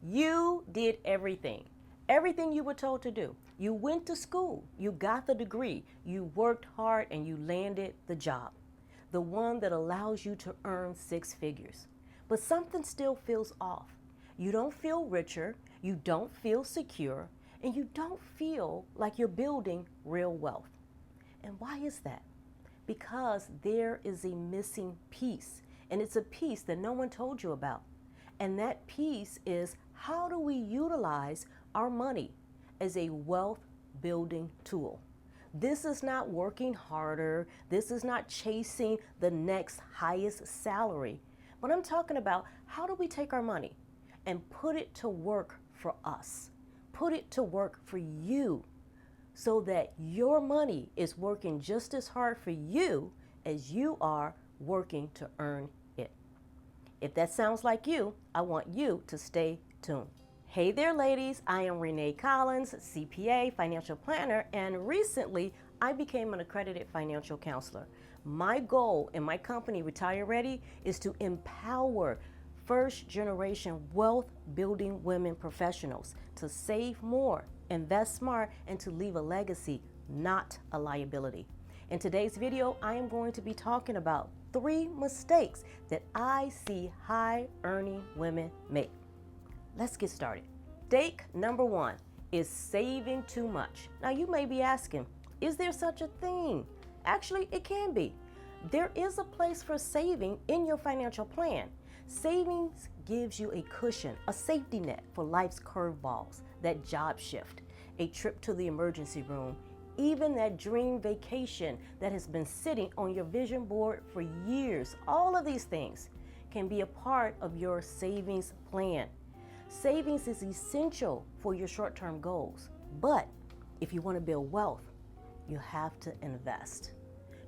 You did everything. Everything you were told to do. You went to school, you got the degree, you worked hard, and you landed the job. The one that allows you to earn six figures. But something still feels off. You don't feel richer, you don't feel secure, and you don't feel like you're building real wealth. And why is that? Because there is a missing piece, and it's a piece that no one told you about. And that piece is, how do we utilize our money as a wealth building tool? This is not working harder. This is not chasing the next highest salary. But I'm talking about, how do we take our money and put it to work for us? Put it to work for you, so that your money is working just as hard for you as you are working to earn it. If that sounds like you, I want you to stay tuned. Hey there, ladies. I am Renee Collins, CPA, financial planner, and recently I became an accredited financial counselor. My goal in my company, Retire Ready, is to empower first-generation wealth-building women professionals to save more, invest smart, and to leave a legacy, not a liability. In today's video, I am going to be talking about 3 mistakes that I see high-earning women make. Let's get started. Mistake number 1 is saving too much. Now you may be asking, is there such a thing? Actually, it can be. There is a place for saving in your financial plan. Savings gives you a cushion, a safety net for life's curveballs, that job shift, a trip to the emergency room, even that dream vacation that has been sitting on your vision board for years. All of these things can be a part of your savings plan. Savings is essential for your short-term goals, but if you want to build wealth, you have to invest,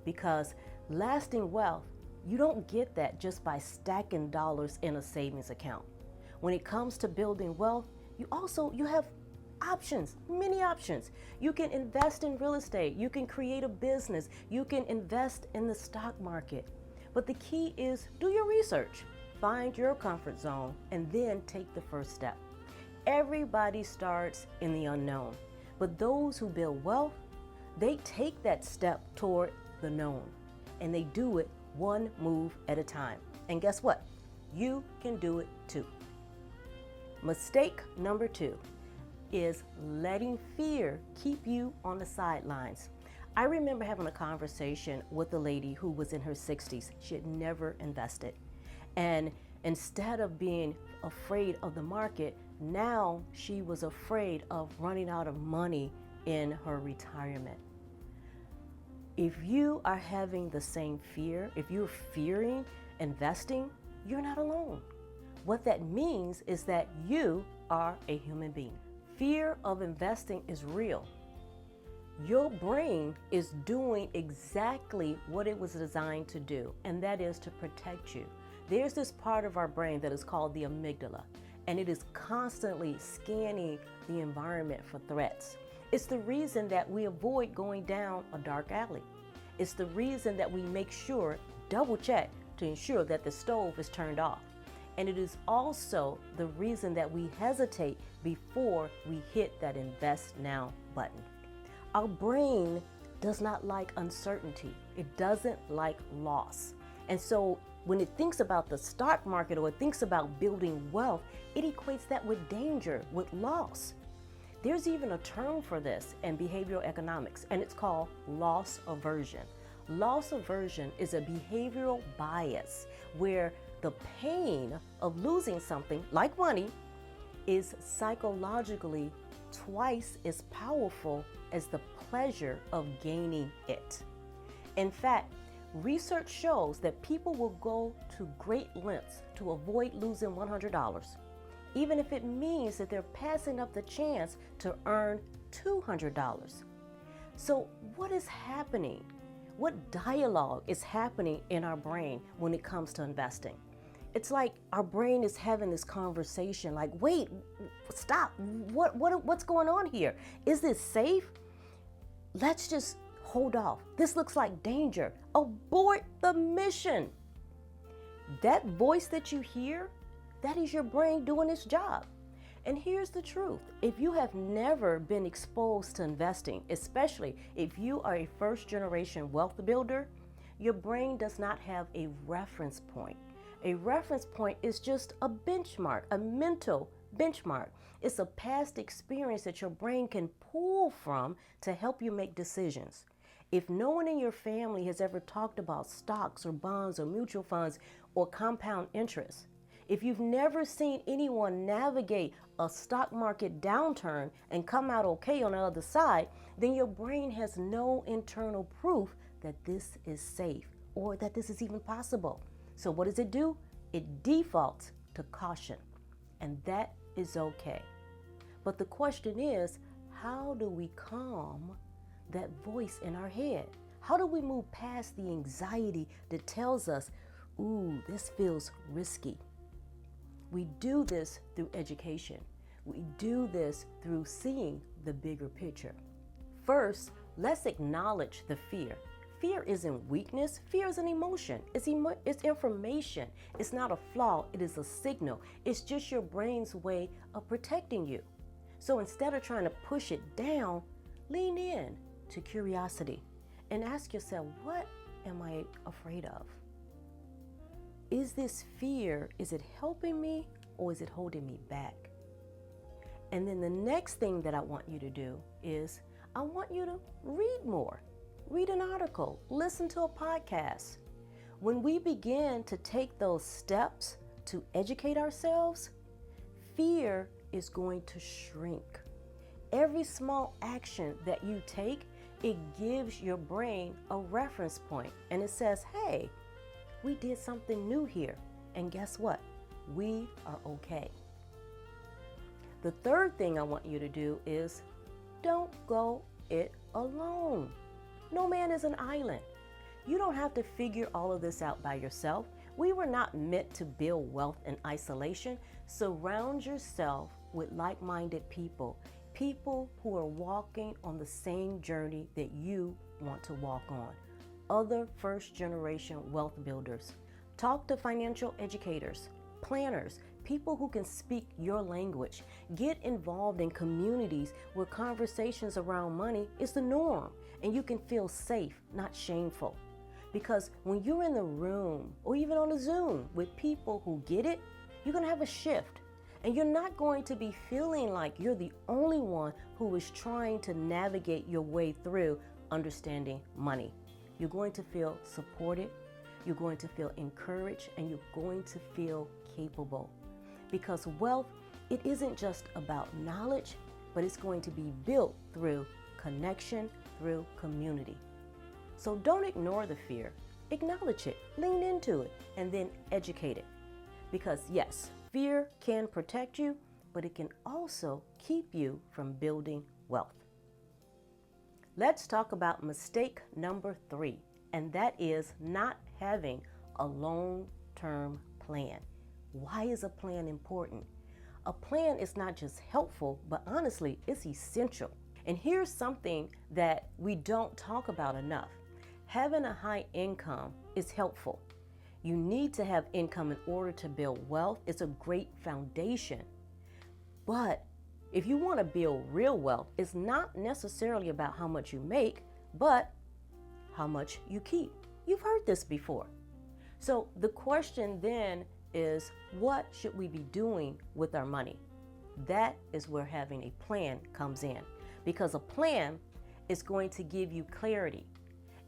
because lasting wealth, you don't get that just by stacking dollars in a savings account. When it comes to building wealth, you have options, many options. You can invest in real estate, you can create a business, you can invest in the stock market. But the key is, do your research, find your comfort zone, and then take the first step. Everybody starts in the unknown, but those who build wealth, they take that step toward the known, and they do it one move at a time. And guess what? You can do it too. Mistake number 2 is letting fear keep you on the sidelines. I remember having a conversation with a lady who was in her 60s. She had never invested. And instead of being afraid of the market, now she was afraid of running out of money in her retirement. If you are having the same fear, if you're fearing investing, you're not alone. What that means is that you are a human being. Fear of investing is real. Your brain is doing exactly what it was designed to do, and that is to protect you. There's this part of our brain that is called the amygdala, and it is constantly scanning the environment for threats. It's the reason that we avoid going down a dark alley. It's the reason that we make sure, double check, to ensure that the stove is turned off. And it is also the reason that we hesitate before we hit that invest now button. Our brain does not like uncertainty. It doesn't like loss. And so when it thinks about the stock market, or it thinks about building wealth, it equates that with danger, with loss. There's even a term for this in behavioral economics, and it's called loss aversion. Loss aversion is a behavioral bias where the pain of losing something, like money, is psychologically twice as powerful as the pleasure of gaining it. In fact, research shows that people will go to great lengths to avoid losing $100, even if it means that they're passing up the chance to earn $200. So what is happening? What dialogue is happening in our brain when it comes to investing? It's like our brain is having this conversation like, wait, stop, what's going on here? Is this safe? Let's just hold off. This looks like danger. Abort the mission. That voice that you hear, that is your brain doing its job. And here's the truth. If you have never been exposed to investing, especially if you are a first-generation wealth builder, your brain does not have a reference point. A reference point is just a benchmark, a mental benchmark. It's a past experience that your brain can pull from to help you make decisions. If no one in your family has ever talked about stocks or bonds or mutual funds or compound interest, if you've never seen anyone navigate a stock market downturn and come out okay on the other side, then your brain has no internal proof that this is safe or that this is even possible. So what does it do? It defaults to caution, and that is okay. But the question is, how do we calm that voice in our head? How do we move past the anxiety that tells us, ooh, this feels risky? We do this through education. We do this through seeing the bigger picture. First, let's acknowledge the fear. Fear isn't weakness. Fear is an emotion. It's information. It's not a flaw. It is a signal. It's just your brain's way of protecting you. So instead of trying to push it down, lean in to curiosity and ask yourself, what am I afraid of? Is this fear, is it helping me or is it holding me back? And then the next thing that I want you to do is I want you to read more. Read an article, listen to a podcast. When we begin to take those steps to educate ourselves, fear is going to shrink. Every small action that you take, it gives your brain a reference point and it says, hey, we did something new here. And guess what? We are okay. The third thing I want you to do is don't go it alone. No man is an island. You don't have to figure all of this out by yourself. We were not meant to build wealth in isolation. Surround yourself with like-minded people, people who are walking on the same journey that you want to walk on. Other first-generation wealth builders. Talk to financial educators, planners, people who can speak your language. Get involved in communities where conversations around money is the norm and you can feel safe, not shameful. Because when you're in the room or even on a Zoom with people who get it, you're going to have a shift. And you're not going to be feeling like you're the only one who is trying to navigate your way through understanding money. You're going to feel supported, you're going to feel encouraged, and you're going to feel capable. Because wealth, it isn't just about knowledge, but it's going to be built through connection, through community. So don't ignore the fear, acknowledge it, lean into it, and then educate it. Because yes, fear can protect you, but it can also keep you from building wealth. Let's talk about mistake number 3, and that is not having a long-term plan. Why is a plan important? A plan is not just helpful, but honestly, it's essential. And here's something that we don't talk about enough. Having a high income is helpful. You need to have income in order to build wealth. It's a great foundation. But if you want to build real wealth, it's not necessarily about how much you make, but how much you keep. You've heard this before. So the question then is, what should we be doing with our money? That is where having a plan comes in, because a plan is going to give you clarity.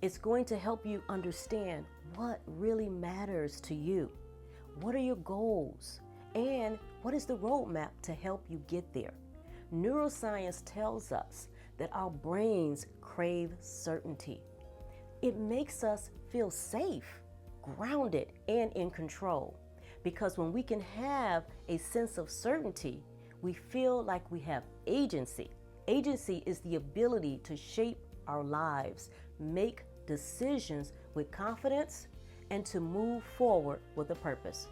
It's going to help you understand what really matters to you. What are your goals? And what is the roadmap to help you get there? Neuroscience tells us that our brains crave certainty. It makes us feel safe, grounded, and in control. Because when we can have a sense of certainty, we feel like we have agency. Agency is the ability to shape our lives, make decisions with confidence, and to move forward with a purpose.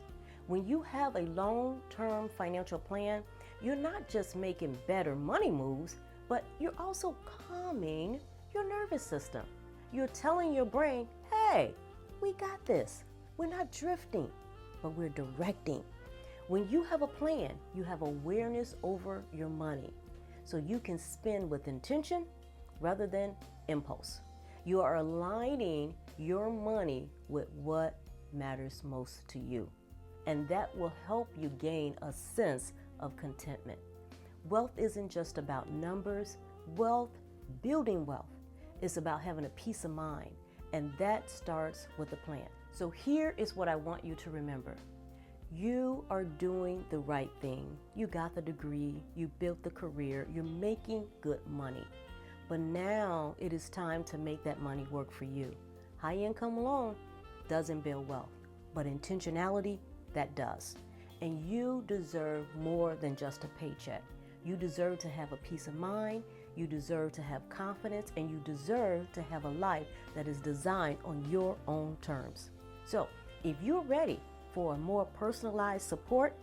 When you have a long-term financial plan, you're not just making better money moves, but you're also calming your nervous system. You're telling your brain, hey, we got this. We're not drifting, but we're directing. When you have a plan, you have awareness over your money. So you can spend with intention rather than impulse. You are aligning your money with what matters most to you. And that will help you gain a sense of contentment. Wealth isn't just about numbers. Building wealth, is about having a peace of mind. And that starts with a plan. So here is what I want you to remember. You are doing the right thing. You got the degree, you built the career, you're making good money. But now it is time to make that money work for you. High income alone doesn't build wealth, but intentionality, that does. And you deserve more than just a paycheck. You deserve to have a peace of mind, you deserve to have confidence, and you deserve to have a life that is designed on your own terms. So if you're ready for a more personalized support,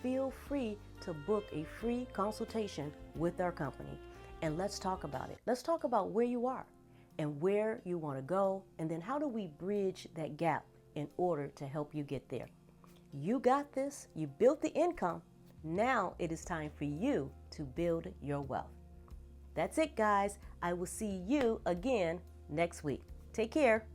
feel free to book a free consultation with our company. And let's talk about it. Let's talk about where you are and where you want to go, and then how do we bridge that gap in order to help you get there. You got this. You built the income. Now it is time for you to build your wealth. That's it, guys. I will see you again next week. Take care.